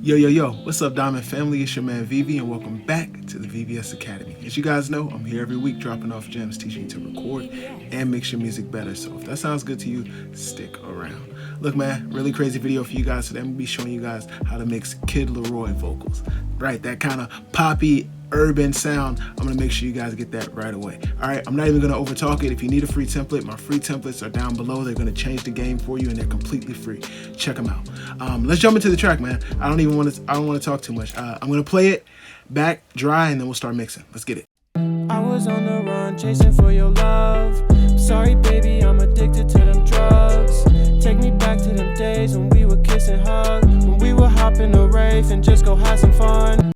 Yo, what's up, Diamond family? It's your man Vivi, and welcome back to the VVS Academy. As you guys know, I'm here every week dropping off gems, teaching you to record and mix your music better. So if that sounds good to you, stick around. Look, man, really crazy video for you guys today. I'm gonna be showing you guys how to mix Kid Laroi vocals. Right, that kind of poppy, urban sound. I'm gonna make sure you guys get that right away. All right, I'm not even gonna overtalk it. If you need a free template, my free templates are down below. They're gonna change the game for you, and they're completely free. Check them out. Let's jump into the track, man. I don't want to talk too much. I'm gonna play it back dry, and then we'll start mixing. Let's get it. I was on the run, chasing for your love. Sorry, baby, I'm addicted to them drugs. Take me back to them days when we would kiss and hug, when we would hop in the rave and just go have some fun.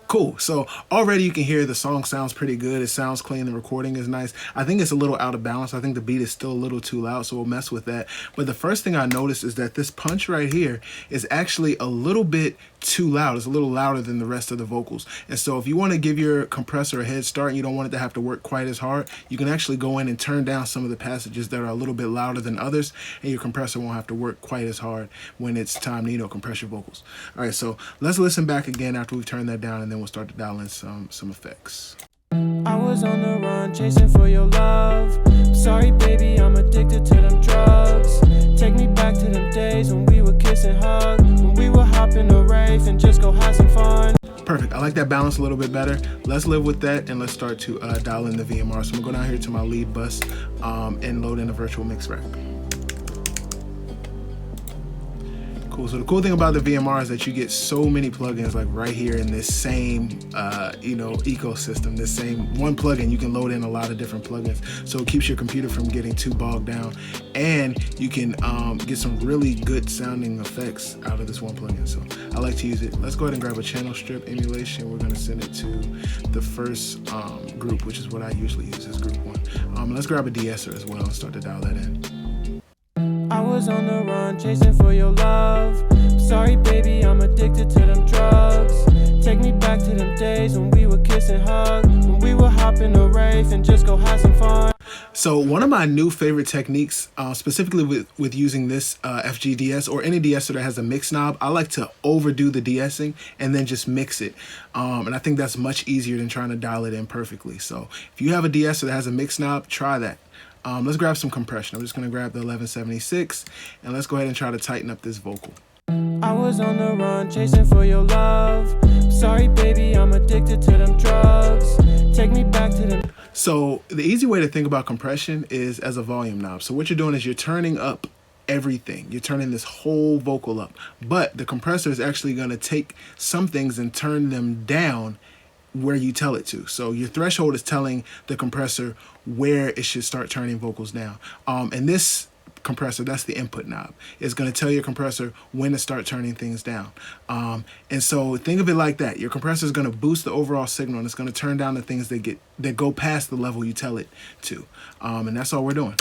Cool. So already you can hear the song sounds pretty good. It sounds clean. The recording is nice. I think it's a little out of balance. I think the beat is still a little too loud, so we'll mess with that. But the first thing I noticed is that this punch right here is actually a little bit too loud. It's a little louder than the rest of the vocals. And so if you want to give your compressor a head start and you don't want it to have to work quite as hard, you can actually go in and turn down some of the passages that are a little bit louder than others, and your compressor won't have to work quite as hard when it's time to, compress your vocals. All right, so let's listen back again after we've turned that down, and then we'll start to dial in some effects. I was on the run, chasing for your love. Sorry, baby, I'm addicted to them drugs. Take me back to them days when we would kiss and hug, when we would hop in the rave and just go have some fun. Perfect. I like that balance a little bit better. Let's live with that, and let's start to dial in the VMR. So I'm gonna go down here to my lead bus and load in a virtual mix rack. Cool. So the cool thing about the VMR is that you get so many plugins like right here in this same ecosystem. This same one plugin, you can load in a lot of different plugins, so it keeps your computer from getting too bogged down, and you can get some really good sounding effects out of this one plugin. So I like to use it. Let's go ahead and grab a channel strip emulation. We're going to send it to the first group, which is what I usually use as group one. Let's grab a de-esser as well and start to dial that in. I was on the run, chasing for your love. Sorry, baby, I'm addicted to them drugs. Take me back to them days when we would kiss and hug, when we would hop in the rave and just go have some fun. So one of my new favorite techniques, specifically with using this FGDS or any de-esser that has a mix knob, I like to overdo the de-essing and then just mix it. And I think that's much easier than trying to dial it in perfectly. So if you have a de-esser that has a mix knob, try that. Let's grab some compression. I'm just going to grab the 1176, and let's go ahead and try to tighten up this vocal. I was on the run, chasing for your love. Sorry, baby, I'm addicted to them drugs. Take me back to them. So the easy way to think about compression is as a volume knob. So what you're doing is you're turning up everything. You're turning this whole vocal up, but the compressor is actually going to take some things and turn them down where you tell it to. So your threshold is telling the compressor where it should start turning vocals down. And this compressor, that's the input knob, is going to tell your compressor when to start turning things down. And so think of it like that. Your compressor is going to boost the overall signal, and it's going to turn down the things that go past the level you tell it to. And that's all we're doing.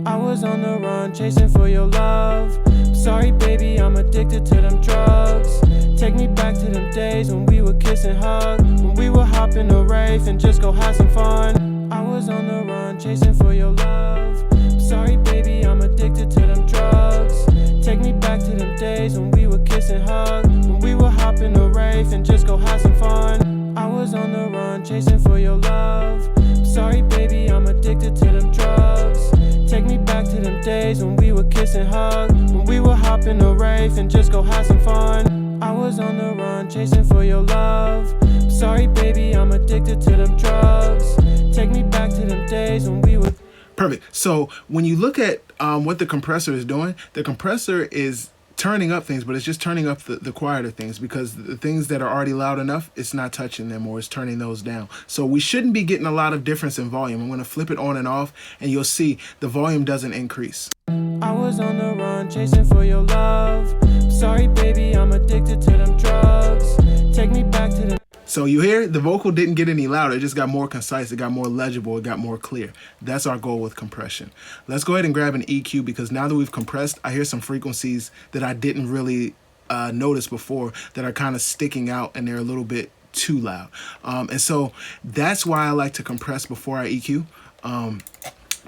I was on the run, chasing for your love. Sorry, baby, I'm addicted to them drugs. Take me back to them days when we would kiss and hug, when we would hop in the rave and just go have some fun. I was on the run, chasing for your love. Sorry, baby, I'm addicted to them drugs. Take me back to them days when we would kiss and hug, when we would hop in the rave and just go have some fun. I was on the run, chasing for your love. Sorry, baby, I'm addicted to them drugs. Take me back to them days when we would kiss and hug, when we would hop in the rave and just go have some fun. I was on the run, chasing for your love. Sorry, baby, I'm addicted to them drugs. Take me back to them days when we would... Perfect. So when you look at what the compressor is doing, the compressor is turning up things, but it's just turning up the quieter things, because the things that are already loud enough, it's not touching them, or it's turning those down. So we shouldn't be getting a lot of difference in volume. I'm going to flip it on and off, and you'll see the volume doesn't increase. I was on the run, chasing for your love. Sorry, baby, I'm addicted to them drugs. Take me back to them. So you hear the vocal didn't get any louder. It just got more concise. It got more legible. It got more clear. That's our goal with compression. Let's go ahead and grab an EQ, because now that we've compressed, I hear some frequencies that I didn't really notice before that are kind of sticking out, and they're a little bit too loud. And so that's why I like to compress before I EQ,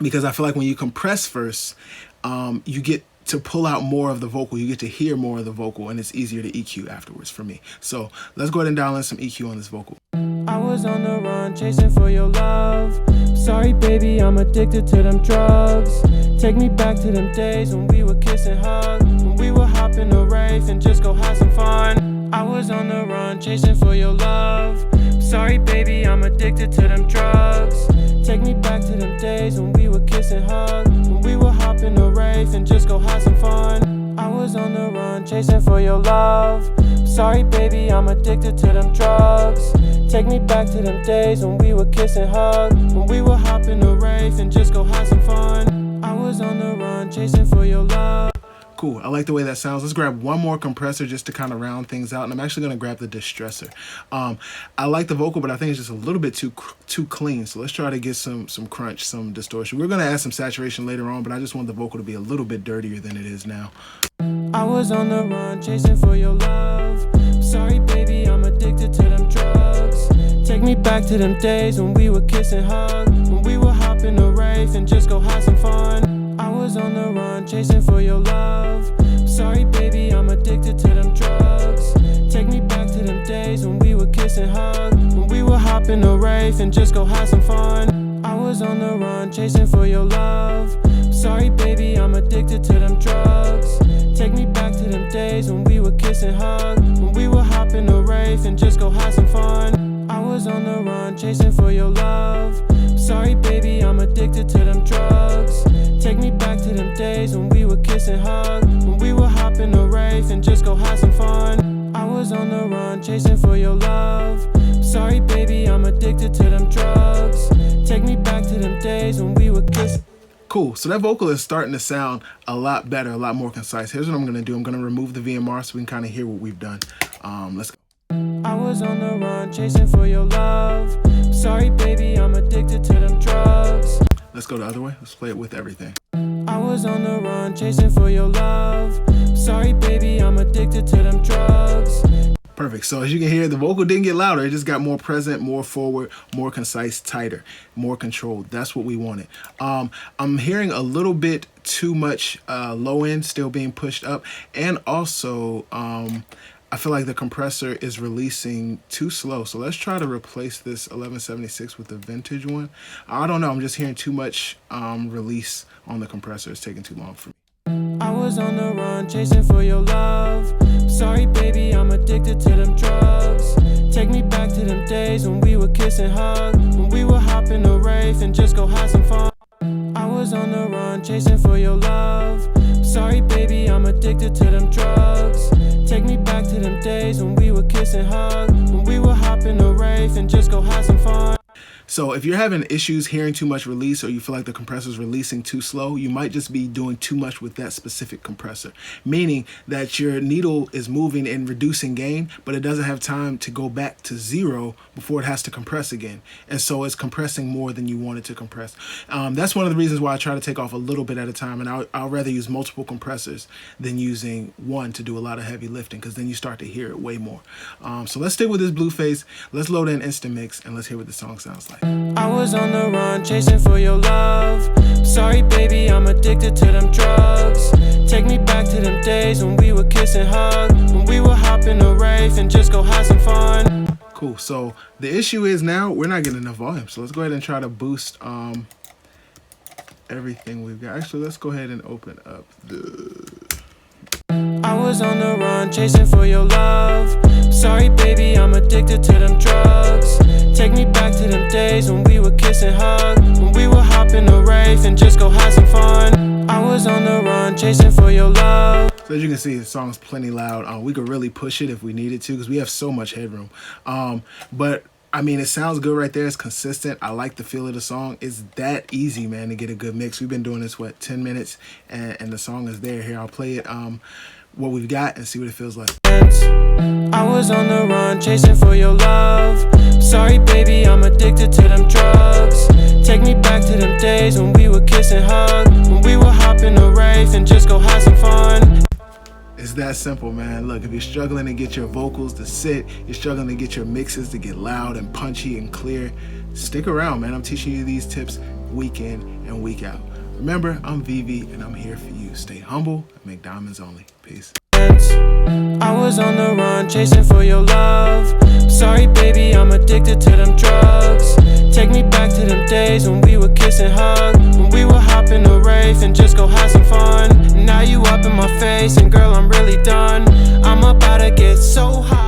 because I feel like when you compress first, you get to pull out more of the vocal. You get to hear more of the vocal, and it's easier to EQ afterwards for me. So let's go ahead and dial in some EQ on this vocal. I was on the run, chasing for your love. Sorry, baby, I'm addicted to them drugs. Take me back to them days when we would kiss and hug, when we would hop in the rave and just go have some fun. I was on the run, chasing for your love. Sorry, baby, I'm addicted to them drugs. Take me back to them days when we would kiss and hug, when we would hop in the rave and just go have some fun. I was on the run, chasing for your love. Sorry, baby, I'm addicted to them drugs. Take me back to them days when we would kiss and hug, when we would hop in the rave and just go have some fun. I was on the run, chasing for your love. Cool. I like the way that sounds. Let's grab one more compressor just to kind of round things out, and I'm actually going to grab the distressor. I like the vocal, but I think it's just a little bit too clean. So let's try to get some crunch, some distortion. We're going to add some saturation later on, but I just want the vocal to be a little bit dirtier than it is now. I was on the run, chasing for your love. Sorry, baby, I'm addicted to them drugs. Take me back to them days when we would kiss and hug, when we would hop in the rave and just go have some fun. I was on the run, chasing for your love. Sorry, baby, I'm addicted to them drugs. Take me back to them days when we would kiss and hug, when we would hop in the rave and just go have some fun. I was on the run, chasing for your love. Sorry, baby, I'm addicted to them drugs. Take me back to them days when we would kiss and hug, when we would hop in the rave and just go have some fun. I was on the run, chasing for your love. Sorry, baby, I'm addicted to them drugs. Take me back to them days when we would kiss and hug, when we would hop in the rave and just go have some fun. I was on the run, chasing for your love. Sorry, baby, I'm addicted to them drugs. Take me back to them days when we would kiss. Cool. So that vocal is starting to sound a lot better, a lot more concise. Here's what I'm going to do. I'm going to remove the VMR so we can kind of hear what we've done. Let's go. I was on the run, chasing for your love. Sorry, baby, I'm addicted to them drugs. Let's go the other way. Let's play it with everything. I was on the run, chasing for your love. Sorry, baby, I'm addicted to them drugs. Perfect. So as you can hear, the vocal didn't get louder. It just got more present, more forward, more concise, tighter, more controlled. That's what we wanted. I'm hearing a little bit too much low end still being pushed up. And also, I feel like the compressor is releasing too slow. So let's try to replace this 1176 with the vintage one. I don't know. I'm just hearing too much release on the compressor. It's taking too long for me. I was on the run, chasing for your love. Sorry, baby, I'm addicted to them drugs. Take me back to them days when we would kiss and hug, when we would hop in the rave and just go have some fun. I was on the run, chasing for your love. Sorry, baby, I'm addicted to them drugs. Take me back to them days when we would kiss and hug, when we would hop in the rave and just go have some fun. So if you're having issues hearing too much release, or you feel like the compressor is releasing too slow, you might just be doing too much with that specific compressor, meaning that your needle is moving and reducing gain, but it doesn't have time to go back to zero before it has to compress again. And so it's compressing more than you want it to compress. That's one of the reasons why I try to take off a little bit at a time, and I'll rather use multiple compressors than using one to do a lot of heavy lifting, because then you start to hear it way more. So let's stick with this blue face. Let's load in Instant Mix, and let's hear what the song sounds like. I was on the run, chasing for your love. Sorry, baby, I'm addicted to them drugs. Take me back to them days when we would kiss and hug, when we would hop in the rave and just go have some fun. Cool. So the issue is now we're not getting enough volume. So let's go ahead and try to boost everything we've got. Actually, let's go ahead and open up the... I was on the run, chasing for your love. Sorry, baby, I'm addicted to them drugs. Take me back to them days when we would kiss and hug, when we would hop in the rave and just go have some fun. I was on the run, chasing for your love. So as you can see, the song's plenty loud. We could really push it if we needed to, because we have so much headroom. But I mean, it sounds good right there. It's consistent. I like the feel of the song. It's that easy, man, to get a good mix. We've been doing this, 10 minutes, and the song is there. Here, I'll play it, what we've got, and see what it feels like. I was on the run, chasing for your love. Sorry, baby, I'm addicted to them drugs. Take me back to them days when we would kiss and hug, when we would hop in the rave and just go have some fun. It's that simple, man. Look, if you're struggling to get your vocals to sit, you're struggling to get your mixes to get loud and punchy and clear, stick around, man. I'm teaching you these tips week in and week out. Remember, I'm Vivi, and I'm here for you. Stay humble and make diamonds only. Peace. I was on the run, chasing for your love. Sorry, baby, I'm addicted to them drugs. Take me back to them days when we would kiss and hug, when we would hop in a rave and just go have some fun. Now you up in my face, and girl, I'm really done. I'm about to get so high.